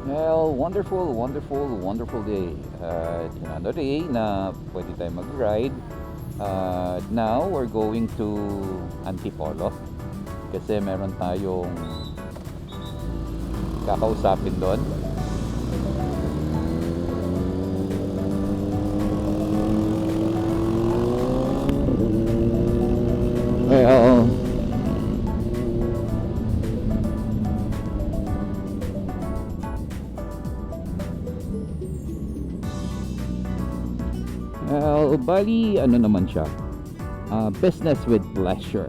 Well, wonderful, wonderful, wonderful day. Another day na pwede tayo mag-ride. Now, we're going to Antipolo. Kasi meron tayong kakausapin doon. Bali, ano naman siya? Business with pleasure.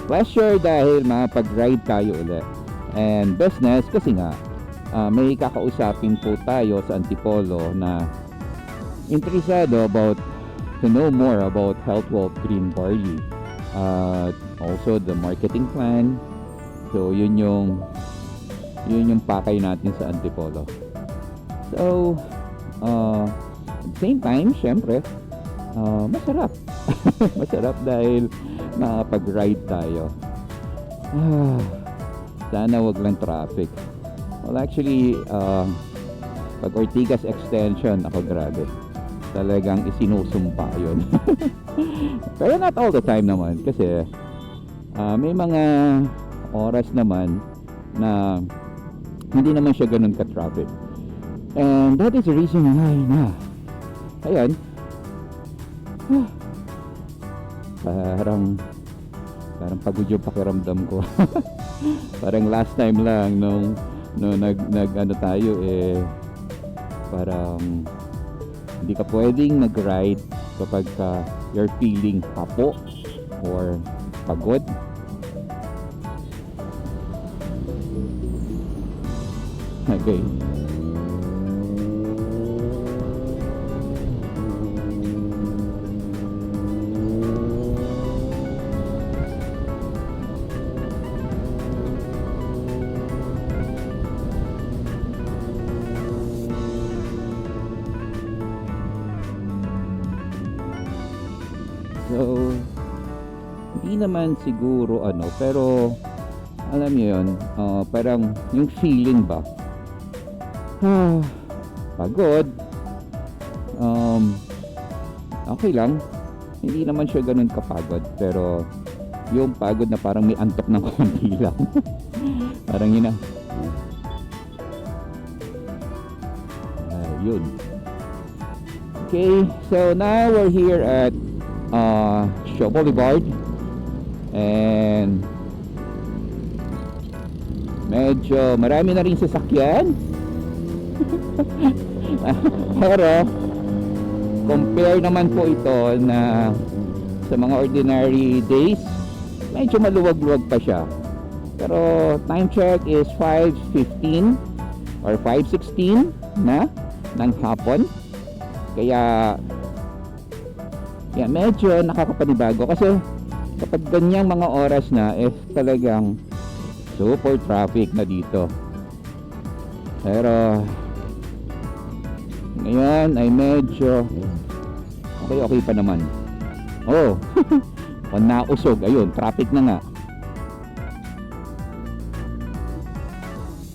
Pleasure dahil makapag-ride tayo ulit. And business kasi nga, may kakausapin po tayo sa Antipolo na interesado to know more about Health Wealth Green Barley. Also the marketing plan. So yun yung pakay natin sa Antipolo. So at the same time, syempre, masarap. Masarap dahil makapag-ride tayo. Sana wag lang traffic. Well, actually, pag Ortigas Extension, ako grabe. Talagang isinusumpa yun. Pero not all the time naman. Kasi may mga oras naman na hindi naman siya ganun ka-traffic. And that is the reason why na ayan, parang pagod yung pakiramdam ko. Parang last time lang nung nag tayo parang hindi ka pwedeng nag-ride kapag you're feeling tapo or pagod. Okay. So, hindi naman siguro pero alam niyo yun, parang yung feeling ba, pagod, okay lang, hindi naman siya ganun kapagod, pero yung pagod na parang may antok ng konti lang. Parang yun na. Yun. Okay, so now we're here at Shaw Boulevard, and medyo marami na rin sasakyan. Pero compare naman po ito na sa mga ordinary days, medyo maluwag-luwag pa siya. Pero time check is 5:15 or 5:16 na ng hapon. Kaya medyo nakakapanibago kasi kapag ganyang mga oras na talagang super traffic na dito. Pero ngayon ay medyo Okay pa naman. Oh, nausog. Ayun, traffic na nga.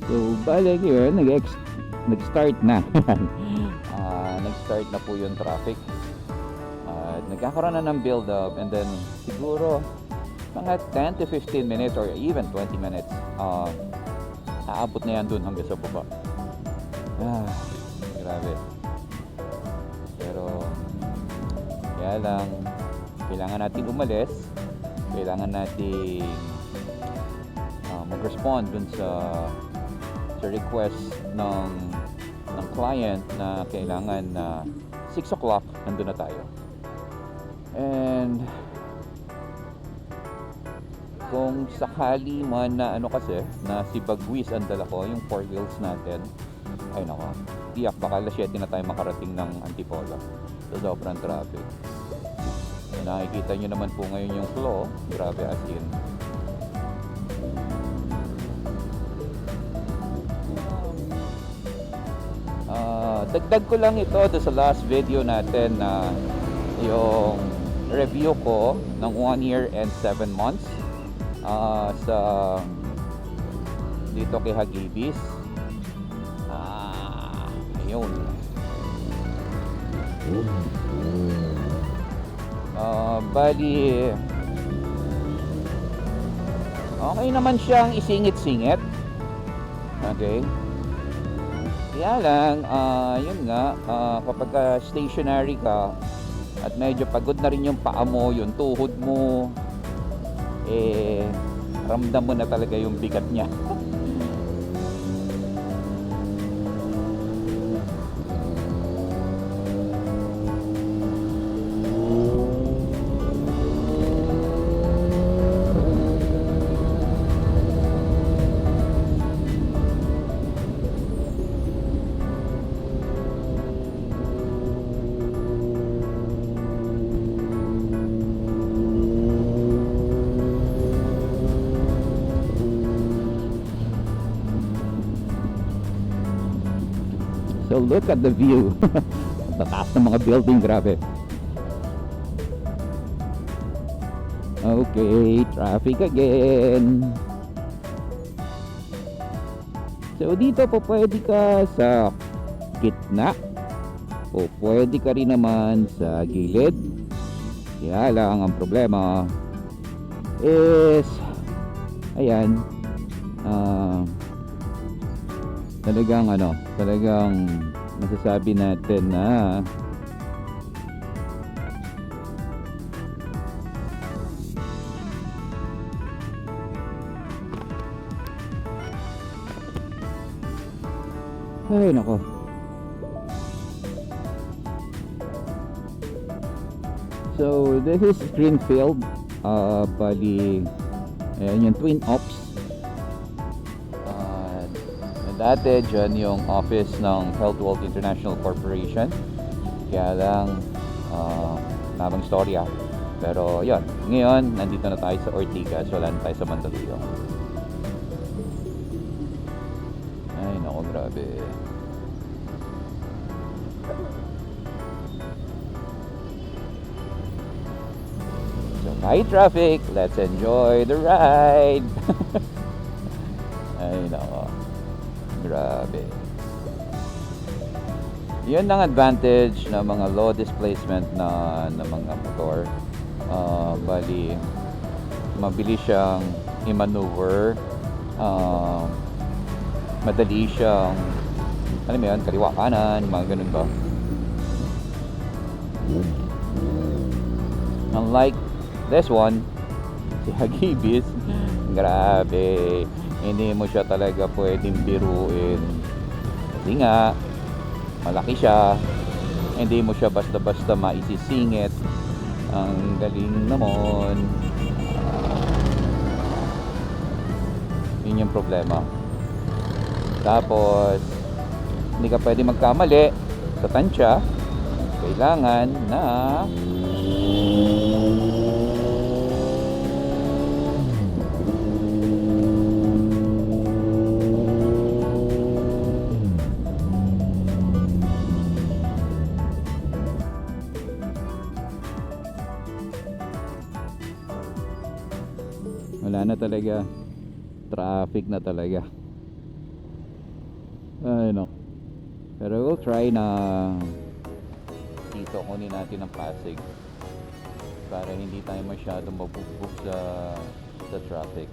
So, balik yun, nag-start na. Nag-start na po yung traffic. Nagkakaroon na ng build up, and then siguro mga 10 to 15 minutes or even 20 minutes aabot na yan dun hanggang sa baba. Grabe. Pero kaya lang kailangan natin umalis, kailangan natin mag-respond dun sa request ng client na kailangan na 6 o'clock nandun na tayo. And kung sakali man na kasi na si Bagwis ang dala ko, yung 4 wheels natin, ay nako, tiyak baka alas 7 na tayo makarating ng Antipolo. So sobrang traffic. So, nakikita nyo naman po ngayon yung flow, grabe as in. Dagdag ko lang ito sa last video natin na yung review ko ng 1 year and 7 months sa dito kay Hagibis. Ayun. Bali okay naman siyang isingit-singit. Okay. Kaya lang, yun nga, kapag stationary ka at medyo pagod na rin yung paa mo, yung tuhod mo, ramdam mo na talaga yung bigat niya. So look at the view. Tataas ng mga building, grabe. Okay, traffic again. So dito po pwede ka sa gitna o pwede ka rin naman sa gilid. Kaya lang ang problema is ayan, talagang masasabi natin na ay nako. So this is Greenfield, bali ayan yung Twin Ops. Dati dyan yung office ng Health World International Corporation. Kaya lang nabang storya. Pero yun, ngayon nandito na tayo sa Ortigas, wala na tayo sa Mandaluyong. Ay nako, grabe. So high traffic, let's enjoy the ride. Ay nako, grabe. Yun ang advantage ng mga low displacement na mga motor. Bali mabilis siyang i-maneuver, madali siyang alam mo yun, kaliwa kanan, mga ganun ba. Unlike this one, si Hagibis, grabe, hindi mo siya talaga pwedeng biruin kasi nga malaki siya, hindi mo siya basta-basta maisisingit. Ang galing naman, yun yung problema. Tapos hindi ka pwede magkamali sa tansya, kailangan na wala na talaga, traffic na talaga. Ay no. Pero we'll try na dito kunin natin ang Pasig para hindi tayo masyadong mabugbog sa traffic.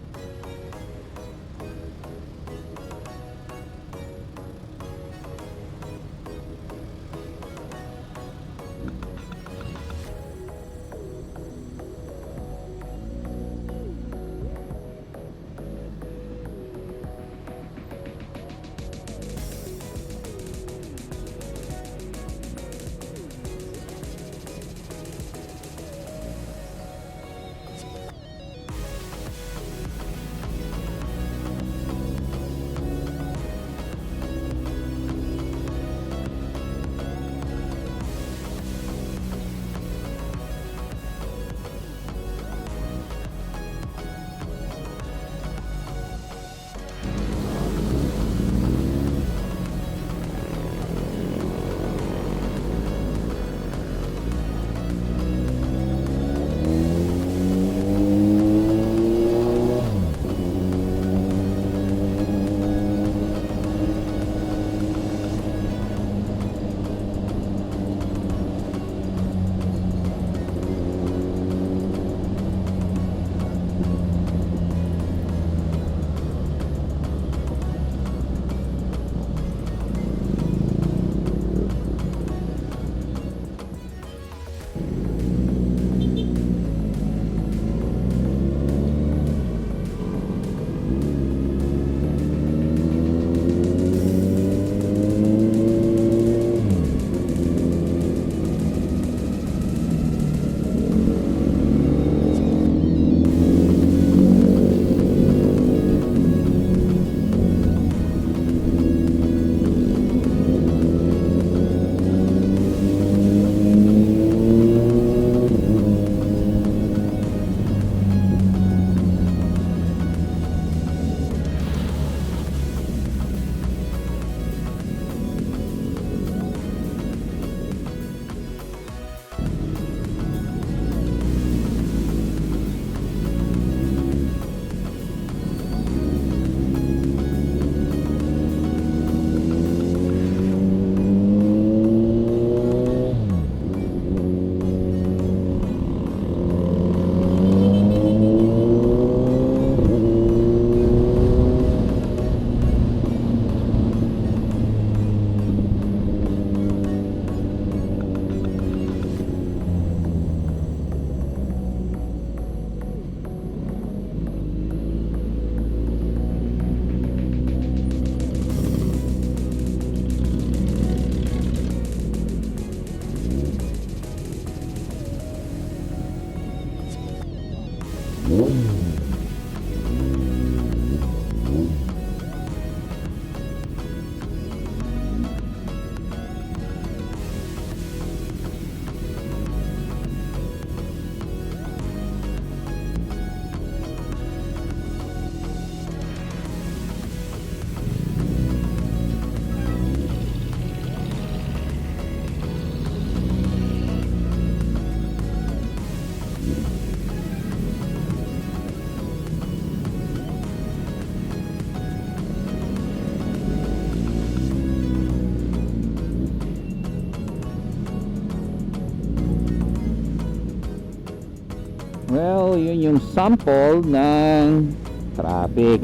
Well, yun yung sample ng traffic.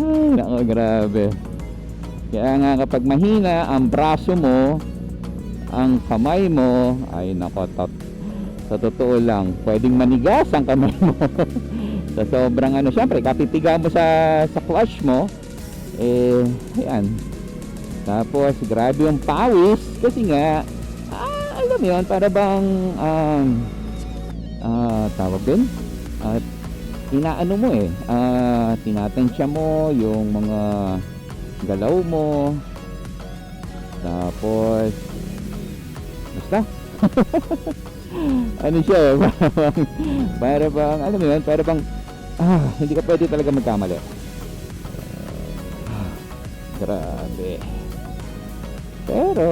Ay, naku, grabe. Kaya nga kapag mahina ang braso mo, ang kamay mo, ay nako, sa totoo lang, pwedeng manigas ang kamay mo. Sa sobrang ano, syempre, kapitiga mo sa clutch mo, ayan. Tapos, grabe yung pawis, kasi nga, alam mo yun, para bang, tawag din, inaano mo tinatansya mo yung mga galaw mo, tapos basta ano siya para bang alam mo yun, para bang hindi ka pwede talaga magkamali. Grabe, pero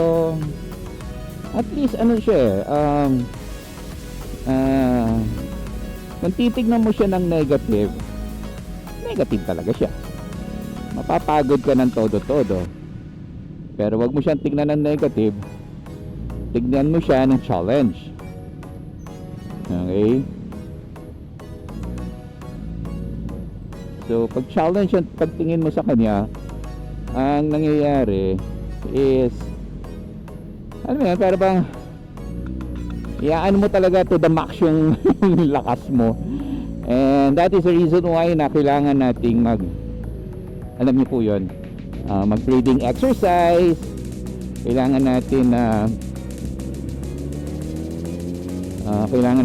at least ano siya kung titignan mo siya ng negative, negative talaga siya. Mapapagod ka ng todo-todo. Pero wag mo siyang tignan ng negative, tignan mo siya ng challenge. Okay? So, pag challenge ang pagtingin mo sa kanya, ang nangyayari is, ano yan, para bang iyaan mo talaga to the max yung lakas mo. And that is the reason why na kailangan nating alam niyo po yun, mag breathing exercise. Kailangan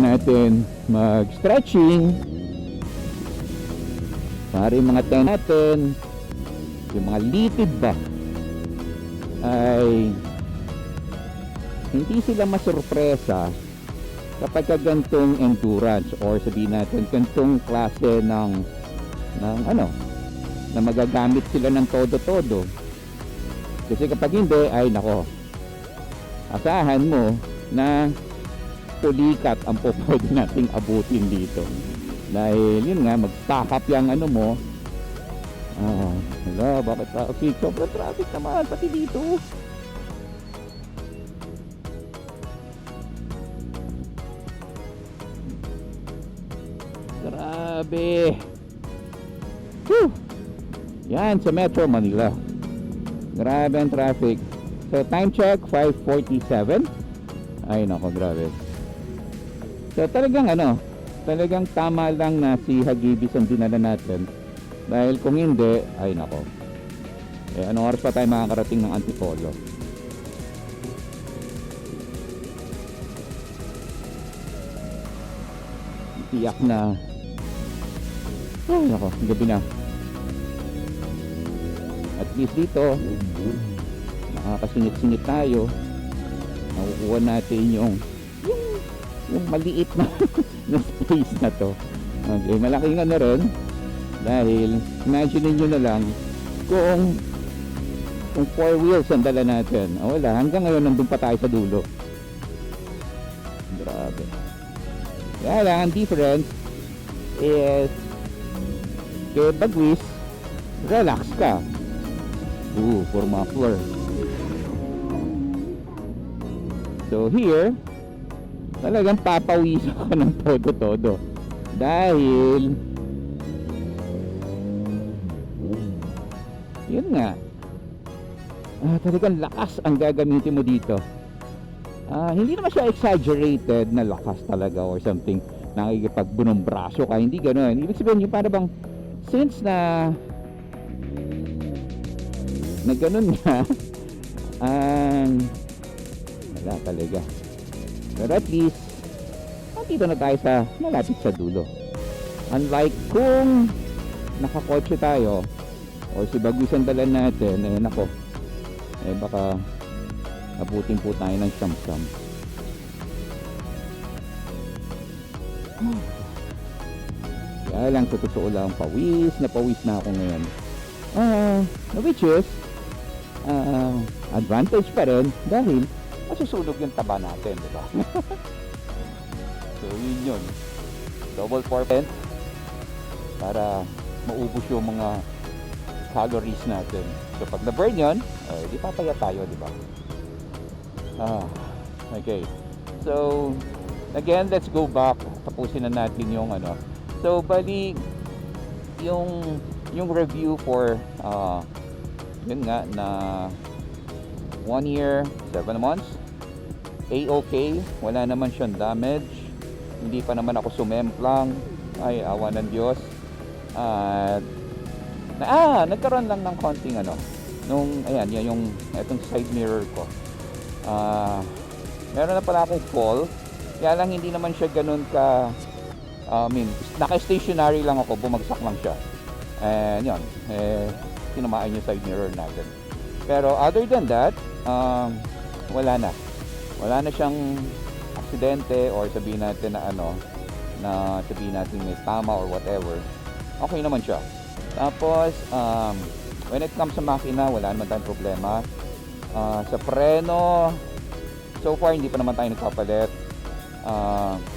natin mag stretching para yung mga tenga natin, yung mga litid ba, ay hindi sila masurpresa kapag gantong endurance, or sabihin natin gantong klase ng na magagamit sila ng todo-todo. Kasi kapag hindi, ay nako, asahan mo na tulikat ang pwede nating abutin dito. Dahil yun nga, mag-stack up yung ano mo. Hala, bakit traffic? Sobrang traffic naman, pati dito. Grabe. Whew. Yan, sa Metro Manila. Grabe ang traffic. So, time check, 5:47. Ay, nako, grabe. So, talagang tama lang na si Hagibis ang dinala natin. Dahil kung hindi, ay nako. Anong oras pa tayo makakarating ng Antipolo? Tiyak na. Ay nako, gabi na. At least dito, makakasingit-singit tayo. Nakukuha natin yung maliit na na space na to. Okay, malaking ano rin, dahil imagine nyo na lang kung 4 wheels ang dala natin. Wala, hanggang ngayon nandun pa tayo sa dulo. Grabe. Kaya lang, ang difference is kay Bagwis, relax ka. For muffler. So here, talagang papawisan ko ng todo-todo. Dahil yun nga, talagang lakas ang gagamitin mo dito. Hindi naman siya exaggerated na lakas talaga or something, nakikipagbunong braso ka, hindi gano'n. Ibig sabihin yung para bang since na gano'n nga, wala talaga. Pero at least dito na tayo sa malapit sa dulo. Unlike kung nakakotse tayo o si Bagwis ang dalan natin, nako, baka abutin po tayo ng siyam-siyam. Kaya lang, sa totoo lang, pawis na ako ngayon. Which is advantage pa rin dahil masusunog yung taba natin, di ba? So yun, double 4% para maubos yung mga calories natin. So pag na-burn yun, di papaya tayo, di ba? Okay. So again, let's go back. Tapusin na natin yung ano. So bali yung review for yun nga na 1 year 7 months, A-okay, wala naman siyang damage, hindi pa naman ako sumemplang, ay awa ng Diyos. At nagkaroon lang ng konting nung ayan, yan yung etong side mirror ko. Meron na pala akong fall, kaya lang hindi naman siya ganun ka, naka-stationary lang ako, bumagsak lang siya. And yun, tinamaan yung side mirror natin. Pero other than that, wala na siyang aksidente or sabihin natin na na sabihin natin may tama or whatever. Okay naman siya. Tapos when it comes sa makina, wala naman tayong problema. Sa preno, so far hindi pa naman tayo nagpapalit.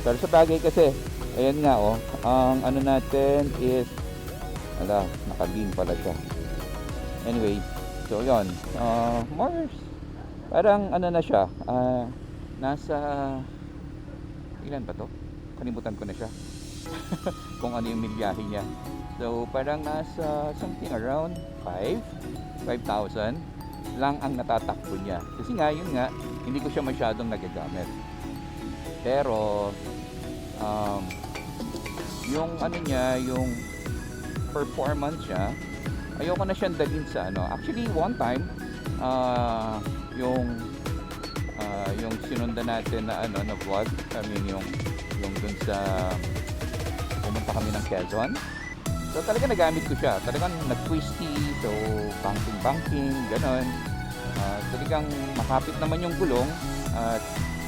Pero sa bagay kasi Ayan nga oh, ang ano natin is, ala, naka-green pala siya. Anyway, so yun, more, parang ano na siya, nasa, ilan ba to? Kalimutan ko na siya. Kung ano yung milyahe niya. So parang nasa something around 5,000 lang ang natatakbo niya. Kasi nga, yun nga, hindi ko siya masyadong nagagamit. Pero yung ano niya, yung performance niya, ayoko na siyang dalhin sa ano. Actually, one time, yung yung sinundan natin na ano na vlog, I mean yung dun sa pumunta kami ng Quezon. So talaga nagamit ko siya. Talagang nag-twisty, so banking, ganon. Talagang makapit naman yung gulong at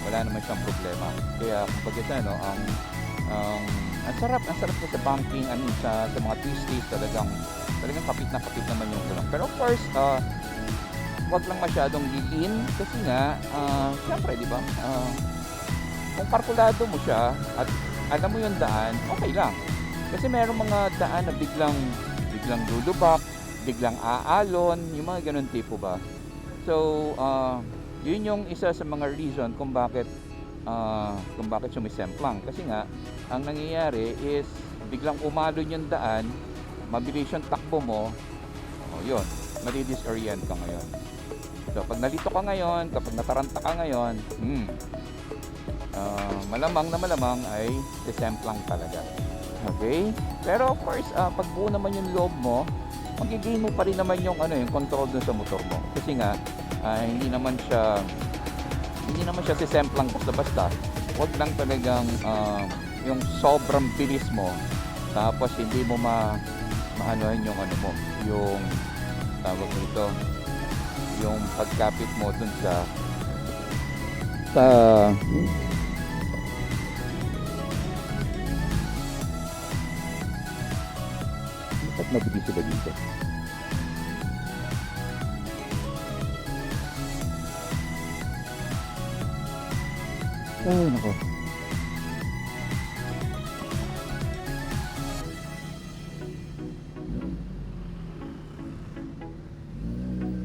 wala naman siyang problema. Kaya kumbaga sa ano, ang sarap ko sa banking, sa mga twisties, talagang kapit naman yung gulong. Pero of course, wag lang masyadong lilin kasi nga, syempre, di ba? Kung kalkulado mo siya at alam mo yung daan, okay lang. Kasi mayroong mga daan na biglang lulubak, biglang aalon, yung mga ganun tipo ba. So, yun yung isa sa mga reason kung bakit sumisemplang. Kasi nga, ang nangyayari is biglang umalon yung daan, mabilis yung takbo mo, yun, madi-disorient ka ngayon. So, pag nalito ka ngayon, kapag nataranta ka ngayon, malamang ay sisemplang talaga. Okay? Pero of course, pag buo naman yung loob mo, magigain mo pa rin naman yung yung control dun sa motor mo. Kasi nga, hindi naman siya sisemplang basta-basta. Huwag lang talagang yung sobrang bilis mo, tapos hindi mo maanuhan yung yung tawag nito, yung pagkapit mo dun sa at mabilis sila dito. Ay, nako.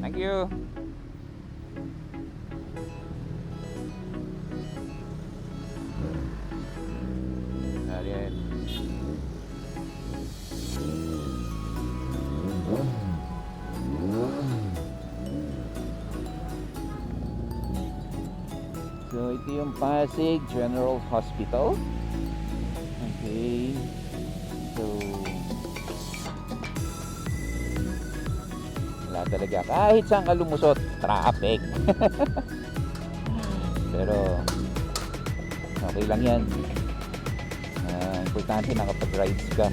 Thank you. Alright. So, ito yung Pasig General Hospital. Okay. So, wala talaga. Kahit saan ka lumusot, traffic. Pero, okay lang yan. Importante nakapag-rides ka.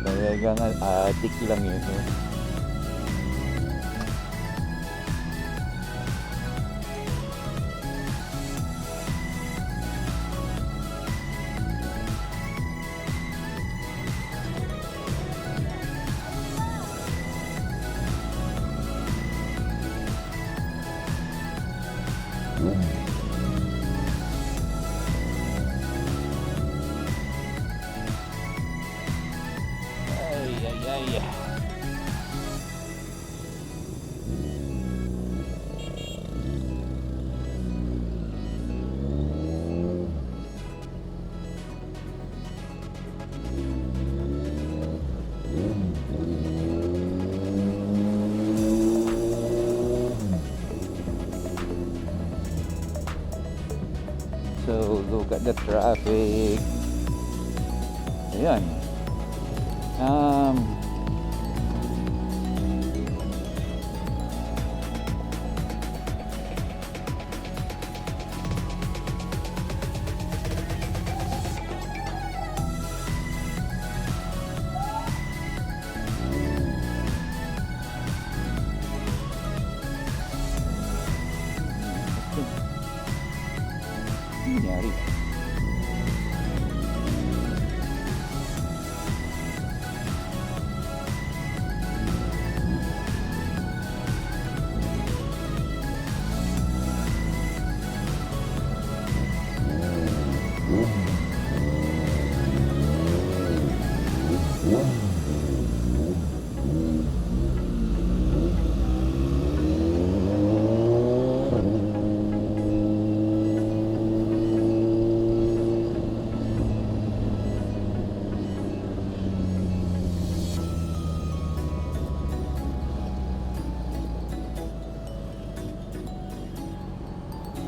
Talagang addict lang yun. Ay. So, look at the traffic. Ayan. Nangyari.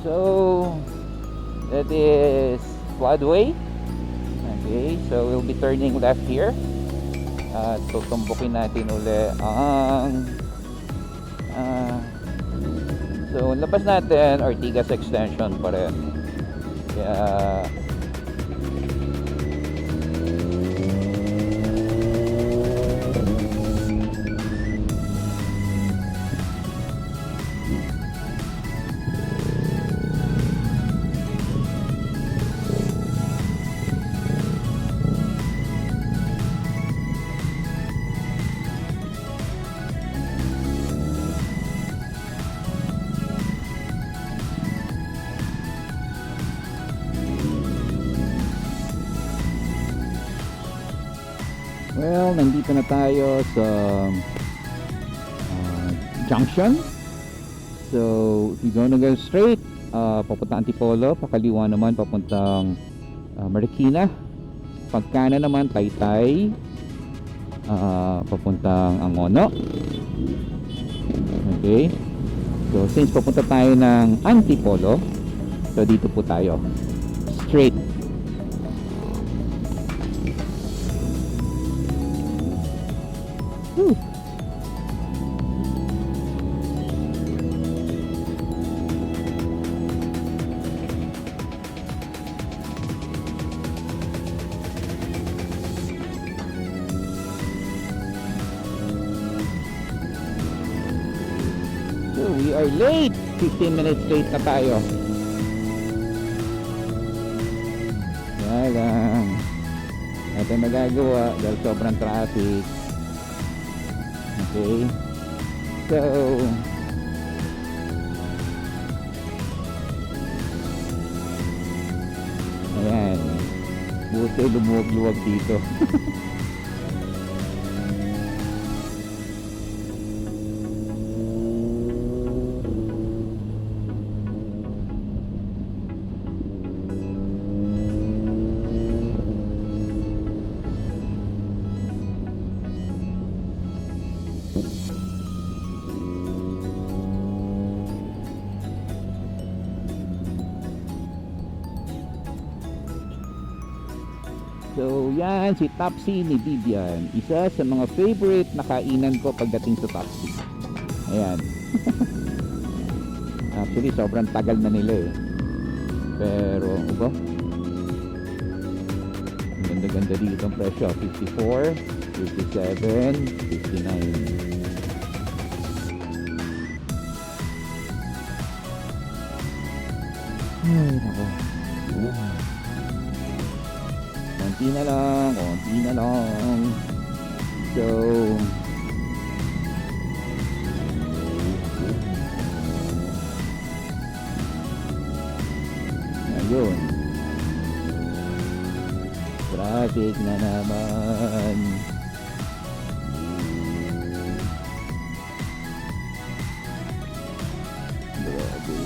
So that is floodway. Okay, so we'll be turning left here at tutumbukin natin uli ang so labas natin Ortigas extension pa rin, kaya well, nandito na tayo sa junction. So, if you're gonna go straight, papunta Antipolo, pakaliwa naman papuntang Marikina. Pagkana naman Taytay, papuntang Angono. Okay. So, since papunta tayo ng Antipolo, so dito po tayo. Straight. Whew. So we are late. 15 minutes late na tayo. Kaya lang, natin magagawa dahil sobrang traffic. Okay, so ayan, buti lumuwag-luwag dito. So yan, si Topsy ni Vivian, isa sa mga favorite na kainan ko pagdating sa Topsy. Ayan. Actually sobrang tagal na nila eh, pero ba, ang ganda-ganda dito ang presyo. 54, 57, 59. Ay nako, konti na lang, konti na lang. So ayun, traffic na naman. Grabe.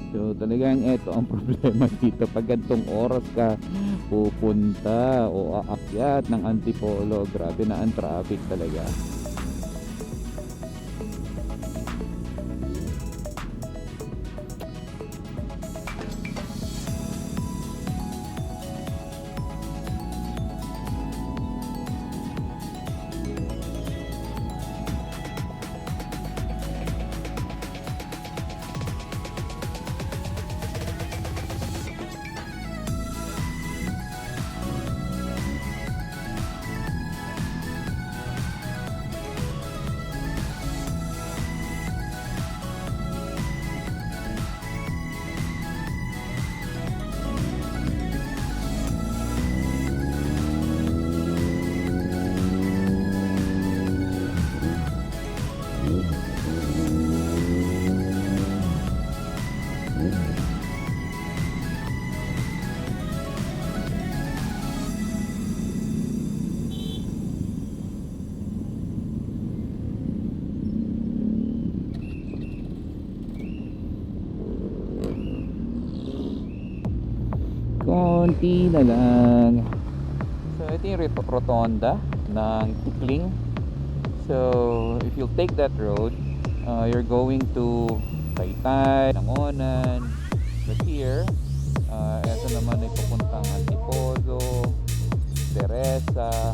So talagang ito ang problema dito pag gantong oras ka pupunta o aakyat ng Antipolo. Grabe na ang traffic talaga. Konti na lang. So ito yung rotonda ng Tikling. So if you'll take that road, you're going to Taytay, Nangonan. But here, ito naman ay papuntang Antipolo, Teresa,